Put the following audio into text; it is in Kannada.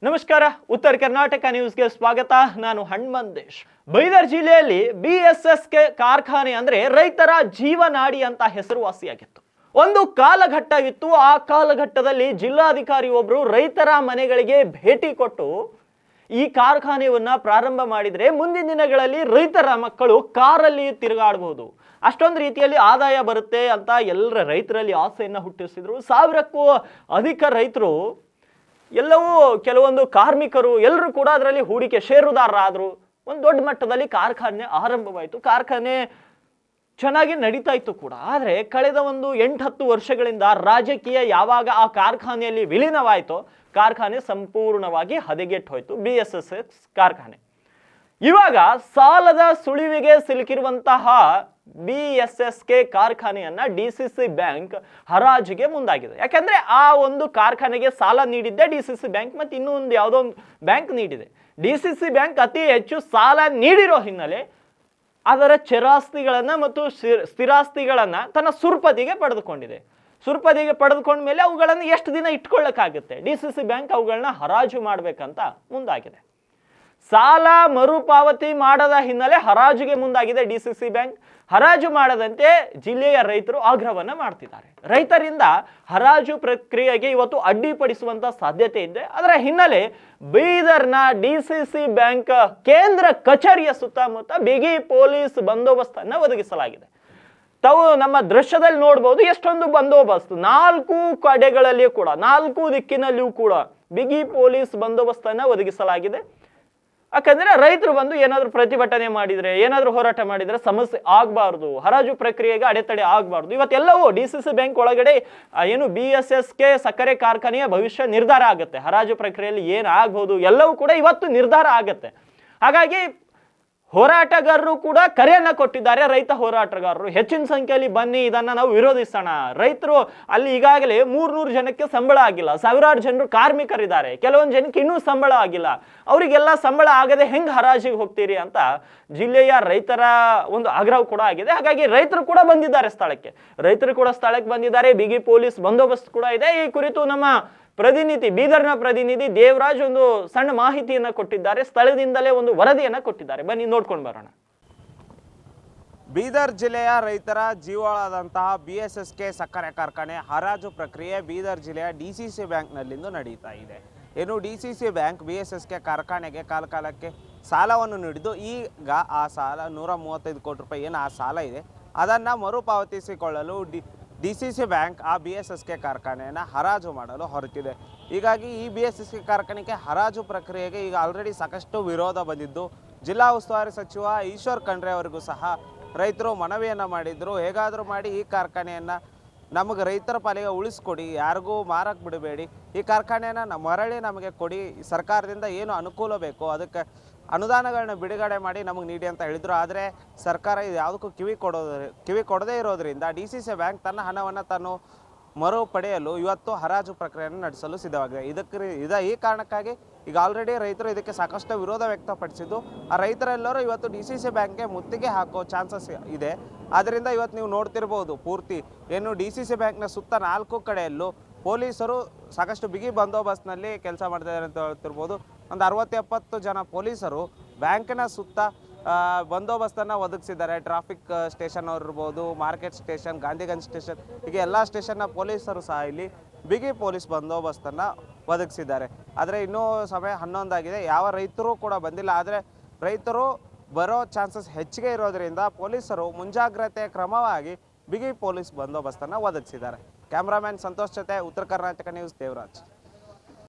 ನಮಸ್ಕಾರ, ಉತ್ತರ ಕರ್ನಾಟಕ ನ್ಯೂಸ್ಗೆ ಸ್ವಾಗತ. ನಾನು ಹಣ್ಮಂದೇಶ್. ಬೀದರ್ ಜಿಲ್ಲೆಯಲ್ಲಿ BSSK ಕಾರ್ಖಾನೆ ಅಂದ್ರೆ ರೈತರ ಜೀವನಾಡಿ ಅಂತ ಹೆಸರುವಾಸಿಯಾಗಿತ್ತು. ಒಂದು ಕಾಲಘಟ್ಟವಿತ್ತು. ಆ ಕಾಲಘಟ್ಟದಲ್ಲಿ ಜಿಲ್ಲಾಧಿಕಾರಿ ಒಬ್ರು ರೈತರ ಮನೆಗಳಿಗೆ ಭೇಟಿ ಕೊಟ್ಟು ಈ ಕಾರ್ಖಾನೆಯನ್ನ ಪ್ರಾರಂಭ ಮಾಡಿದ್ರೆ ಮುಂದಿನ ದಿನಗಳಲ್ಲಿ ರೈತರ ಮಕ್ಕಳು ಕಾರಲ್ಲಿ ತಿರುಗಾಡಬಹುದು, ಅಷ್ಟೊಂದು ರೀತಿಯಲ್ಲಿ ಆದಾಯ ಬರುತ್ತೆ ಅಂತ ಎಲ್ಲರ ರೈತರಲ್ಲಿ ಆಸೆಯನ್ನು ಹುಟ್ಟಿಸಿದ್ರು. ಸಾವಿರಕ್ಕೂ ಅಧಿಕ ರೈತರು, ಎಲ್ಲವೂ ಕೆಲವೊಂದು ಕಾರ್ಮಿಕರು ಎಲ್ಲರೂ ಕೂಡ ಅದರಲ್ಲಿ ಹೂಡಿಕೆ ಷೇರುದಾರರಾದರು. ಒಂದು ದೊಡ್ಡ ಮಟ್ಟದಲ್ಲಿ ಕಾರ್ಖಾನೆ ಆರಂಭವಾಯಿತು. ಕಾರ್ಖಾನೆ ಚೆನ್ನಾಗಿ ನಡೀತಾ ಇತ್ತು ಕೂಡ. ಆದರೆ ಕಳೆದ ಒಂದು 8-10 ವರ್ಷಗಳಿಂದ ರಾಜಕೀಯ ಯಾವಾಗ ಆ ಕಾರ್ಖಾನೆಯಲ್ಲಿ ವಿಲೀನವಾಯಿತೋ ಕಾರ್ಖಾನೆ ಸಂಪೂರ್ಣವಾಗಿ ಹದಗೆಟ್ಟು ಹೋಯಿತು. BSSK ಕಾರ್ಖಾನೆ ಇವಾಗ ಸಾಲದ ಸುಳಿವಿಗೆ ಸಿಲುಕಿರುವಂತಹ BSSK ಕಾರ್ಖಾನೆಯನ್ನ DCC ಬ್ಯಾಂಕ್ ಹರಾಜಿಗೆ ಮುಂದಾಗಿದೆ. ಯಾಕಂದ್ರೆ ಆ ಒಂದು ಕಾರ್ಖಾನೆಗೆ ಸಾಲ ನೀಡಿದ್ದೆ DCC ಬ್ಯಾಂಕ್, ಮತ್ತೆ ಇನ್ನೊಂದು ಯಾವುದೋ ಒಂದು ಬ್ಯಾಂಕ್ ನೀಡಿದೆ. DCC ಬ್ಯಾಂಕ್ ಅತಿ ಹೆಚ್ಚು ಸಾಲ ನೀಡಿರೋ ಹಿನ್ನೆಲೆ ಅದರ ಚರಾಸ್ತಿಗಳನ್ನ ಮತ್ತು ಸ್ಥಿರಾಸ್ತಿಗಳನ್ನ ತನ್ನ ಸುರ್ಪದಿಗೆ ಪಡೆದುಕೊಂಡಿದೆ. ಸುರ್ಪದಿಗೆ ಪಡೆದುಕೊಂಡ ಮೇಲೆ ಅವುಗಳನ್ನು ಎಷ್ಟು ದಿನ ಇಟ್ಕೊಳ್ಳಕ್ಕಾಗುತ್ತೆ? DCC ಬ್ಯಾಂಕ್ ಅವುಗಳನ್ನ ಹರಾಜು ಮಾಡ್ಬೇಕಂತ ಮುಂದಾಗಿದೆ. ಸಾಲ ಮರುಪಾವತಿ ಮಾಡದ ಹಿನ್ನೆಲೆ ಹರಾಜಿಗೆ ಮುಂದಾಗಿದೆ DCC ಬ್ಯಾಂಕ್. ಹರಾಜು ಮಾಡದಂತೆ ಜಿಲ್ಲೆಯ ರೈತರು ಆಗ್ರಹವನ್ನ ಮಾಡ್ತಿದ್ದಾರೆ. ರೈತರಿಂದ ಹರಾಜು ಪ್ರಕ್ರಿಯೆಗೆ ಇವತ್ತು ಅಡ್ಡಿಪಡಿಸುವಂತ ಸಾಧ್ಯತೆ ಇದೆ. ಅದರ ಹಿನ್ನೆಲೆ ಬೀದರ್ನ DCC ಬ್ಯಾಂಕ್ ಕೇಂದ್ರ ಕಚೇರಿಯ ಸುತ್ತಮುತ್ತ ಬಿಗಿ ಪೊಲೀಸ್ ಬಂದೋಬಸ್ತನ್ನ ಒದಗಿಸಲಾಗಿದೆ. ತಾವು ನಮ್ಮ ದೃಶ್ಯದಲ್ಲಿ ನೋಡಬಹುದು ಎಷ್ಟೊಂದು ಬಂದೋಬಸ್ತ್, 4 ಕಡೆಗಳಲ್ಲಿಯೂ ಕೂಡ 4 ದಿಕ್ಕಿನಲ್ಲಿಯೂ ಕೂಡ ಬಿಗಿ ಪೊಲೀಸ್ ಬಂದೋಬಸ್ತನ್ನ ಒದಗಿಸಲಾಗಿದೆ. ಯಾಕಂದ್ರೆ ರೈತರು ಬಂದು ಏನಾದ್ರು ಪ್ರತಿಭಟನೆ ಮಾಡಿದ್ರೆ, ಏನಾದ್ರು ಹೋರಾಟ ಮಾಡಿದ್ರೆ ಸಮಸ್ಯೆ ಆಗಬಾರ್ದು, ಹರಾಜು ಪ್ರಕ್ರಿಯೆಗೆ ಅಡೆತಡೆ ಆಗಬಾರ್ದು. ಇವತ್ತೆಲ್ಲವೂ DCC ಬ್ಯಾಂಕ್ ಒಳಗಡೆ ಏನು BSSK ಸಕ್ಕರೆ ಕಾರ್ಖಾನೆಯ ಭವಿಷ್ಯ ನಿರ್ಧಾರ ಆಗುತ್ತೆ. ಹರಾಜು ಪ್ರಕ್ರಿಯೆಯಲ್ಲಿ ಏನು ಆಗ್ಬಹುದು ಎಲ್ಲವೂ ಕೂಡ ಇವತ್ತು ನಿರ್ಧಾರ ಆಗುತ್ತೆ. ಹಾಗಾಗಿ ಹೋರಾಟಗಾರರು ಕೂಡ ಕರೆಯನ್ನ ಕೊಟ್ಟಿದ್ದಾರೆ. ರೈತ ಹೋರಾಟಗಾರರು ಹೆಚ್ಚಿನ ಸಂಖ್ಯೆಯಲ್ಲಿ ಬನ್ನಿ, ಇದನ್ನ ನಾವು ವಿರೋಧಿಸೋಣ. ರೈತರು ಅಲ್ಲಿ ಈಗಾಗಲೇ 300 ಜನಕ್ಕೆ ಸಂಬಳ ಆಗಿಲ್ಲ, ಸಾವಿರಾರು ಜನರು ಕಾರ್ಮಿಕರಿದ್ದಾರೆ, ಕೆಲವೊಂದು ಜನಕ್ಕೆ ಇನ್ನೂ ಸಂಬಳ ಆಗಿಲ್ಲ. ಅವರಿಗೆಲ್ಲ ಸಂಬಳ ಆಗದೆ ಹೆಂಗ್ ಹರಾಜಿಗೆ ಹೋಗ್ತೀರಿ ಅಂತ ಜಿಲ್ಲೆಯ ರೈತರ ಒಂದು ಆಗ್ರಹ ಕೂಡ ಆಗಿದೆ. ಹಾಗಾಗಿ ರೈತರು ಕೂಡ ಬಂದಿದ್ದಾರೆ ಸ್ಥಳಕ್ಕೆ. ರೈತರು ಕೂಡ ಸ್ಥಳಕ್ಕೆ ಬಂದಿದ್ದಾರೆ. ಬಿಗಿ ಪೊಲೀಸ್ ಬಂದೋಬಸ್ತ್ ಕೂಡ ಇದೆ. ಈ ಕುರಿತು ನಮ್ಮ ಪ್ರತಿನಿಧಿ, ಬೀದರ್ನ ಪ್ರತಿನಿಧಿ ದೇವರಾಜ್ ಒಂದು ಸಣ್ಣ ಮಾಹಿತಿಯನ್ನ ಕೊಟ್ಟಿದ್ದಾರೆ. ಸ್ಥಳದಿಂದಲೇ ಒಂದು ವರದಿಯನ್ನ ಕೊಟ್ಟಿದ್ದಾರೆ. ಬನ್ನಿ ನೋಡ್ಕೊಂಡು ಬರೋಣ. ಬೀದರ್ ಜಿಲ್ಲೆಯ ರೈತರ ಜೀವಾಳಾದಂತಹ BSSK ಸಕ್ಕರೆ ಕಾರ್ಖಾನೆ ಹರಾಜು ಪ್ರಕ್ರಿಯೆ ಬೀದರ್ ಜಿಲ್ಲೆಯ DCC ಬ್ಯಾಂಕ್ನಲ್ಲಿಂದು ನಡೀತಾ ಇದೆ. ಏನು DCC ಬ್ಯಾಂಕ್ BSSK ಕಾರ್ಖಾನೆಗೆ ಕಾಲಕಾಲಕ್ಕೆ ಸಾಲವನ್ನು ನೀಡಿದ್ದು, ಈಗ ಆ ಸಾಲ 135 ಕೋಟಿ ರೂಪಾಯಿ ಏನು ಆ ಸಾಲ ಇದೆ ಅದನ್ನು ಮರುಪಾವತಿಸಿಕೊಳ್ಳಲು DCC ಬ್ಯಾಂಕ್ ಆ BSSK ಕಾರ್ಖಾನೆಯನ್ನು ಹರಾಜು ಮಾಡಲು ಹೊರಟಿದೆ. ಹೀಗಾಗಿ ಈ BSSK ಕಾರ್ಖಾನೆಗೆ ಹರಾಜು ಪ್ರಕ್ರಿಯೆಗೆ ಈಗ ಆಲ್ರೆಡಿ ಸಾಕಷ್ಟು ವಿರೋಧ ಬಂದಿದ್ದು, ಜಿಲ್ಲಾ ಉಸ್ತುವಾರಿ ಸಚಿವ ಈಶ್ವರ್ ಖಂಡ್ರೆ ಅವರಿಗೂ ಸಹ ರೈತರು ಮನವಿಯನ್ನು ಮಾಡಿದ್ರು. ಹೇಗಾದರೂ ಮಾಡಿ ಈ ಕಾರ್ಖಾನೆಯನ್ನು ನಮಗೆ ರೈತರ ಪಾಲಿಗೆ ಉಳಿಸ್ಕೊಡಿ, ಯಾರಿಗೂ ಮಾರಕ್ಕೆ ಬಿಡಬೇಡಿ, ಈ ಕಾರ್ಖಾನೆಯನ್ನು ಮರಳಿ ನಮಗೆ ಕೊಡಿ, ಸರ್ಕಾರದಿಂದ ಏನು ಅನುಕೂಲ ಬೇಕೋ ಅದಕ್ಕೆ ಅನುದಾನಗಳನ್ನ ಬಿಡುಗಡೆ ಮಾಡಿ ನಮಗೆ ನೀಡಿ ಅಂತ ಹೇಳಿದರು. ಆದರೆ ಸರ್ಕಾರ ಇದು ಯಾವುದಕ್ಕೂ ಕಿವಿ ಕೊಡದೇ ಇರೋದ್ರಿಂದ DCC ಬ್ಯಾಂಕ್ ತನ್ನ ಹಣವನ್ನು ತಾನು ಮರುಪಡೆಯಲು ಇವತ್ತು ಹರಾಜು ಪ್ರಕ್ರಿಯೆಯನ್ನು ನಡೆಸಲು ಸಿದ್ಧವಾಗಿದೆ. ಈ ಕಾರಣಕ್ಕಾಗಿ ಈಗ ಆಲ್ರೆಡಿ ರೈತರು ಇದಕ್ಕೆ ಸಾಕಷ್ಟು ವಿರೋಧ ವ್ಯಕ್ತಪಡಿಸಿದ್ದು, ಆ ರೈತರೆಲ್ಲರೂ ಇವತ್ತು DCC ಬ್ಯಾಂಕ್ಗೆ ಮುತ್ತಿಗೆ ಹಾಕೋ ಚಾನ್ಸಸ್ ಇದೆ. ಆದ್ದರಿಂದ ಇವತ್ತು ನೀವು ನೋಡ್ತಿರ್ಬೋದು, ಪೂರ್ತಿ ಏನು DCC ಬ್ಯಾಂಕ್ನ ಸುತ್ತ 4 ಕಡೆಯಲ್ಲೂ ಪೊಲೀಸರು ಸಾಕಷ್ಟು ಬಿಗಿ ಬಂದೋಬಸ್ತ್ನಲ್ಲಿ ಕೆಲಸ ಮಾಡ್ತಿದ್ದಾರೆ ಅಂತ ಹೇಳ್ತಿರ್ಬೋದು. ಒಂದು 60-70 ಜನ ಪೊಲೀಸರು ಬ್ಯಾಂಕಿನ ಸುತ್ತ ಬಂದೋಬಸ್ತನ್ನು ಒದಗಿಸಿದ್ದಾರೆ. ಟ್ರಾಫಿಕ್ ಸ್ಟೇಷನ್ ಇರ್ಬೋದು, ಮಾರ್ಕೆಟ್ ಸ್ಟೇಷನ್, ಗಾಂಧಿಗಂಜ್ ಸ್ಟೇಷನ್, ಹೀಗೆ ಎಲ್ಲ ಸ್ಟೇಷನ್ನ ಪೊಲೀಸರು ಸಹ ಇಲ್ಲಿ ಬಿಗಿ ಪೊಲೀಸ್ ಬಂದೋಬಸ್ತನ್ನು ಒದಗಿಸಿದ್ದಾರೆ. ಆದರೆ ಇನ್ನೂ ಸಮಯ 11 ಆಗಿದೆ, ಯಾವ ರೈತರು ಕೂಡ ಬಂದಿಲ್ಲ. ಆದರೆ ರೈತರು ಬರೋ ಚಾನ್ಸಸ್ ಹೆಚ್ಚಿಗೆ ಇರೋದರಿಂದ ಪೊಲೀಸರು ಮುಂಜಾಗ್ರತೆ ಕ್ರಮವಾಗಿ ಬಿಗಿ ಪೊಲೀಸ್ ಬಂದೋಬಸ್ತನ್ನು ಒದಗಿಸಿದ್ದಾರೆ. ಕ್ಯಾಮ್ರಾಮನ್ ಸಂತೋಷ್ ಜೊತೆ ಉತ್ತರ ಕರ್ನಾಟಕ ನ್ಯೂಸ್, ದೇವರಾಜ್.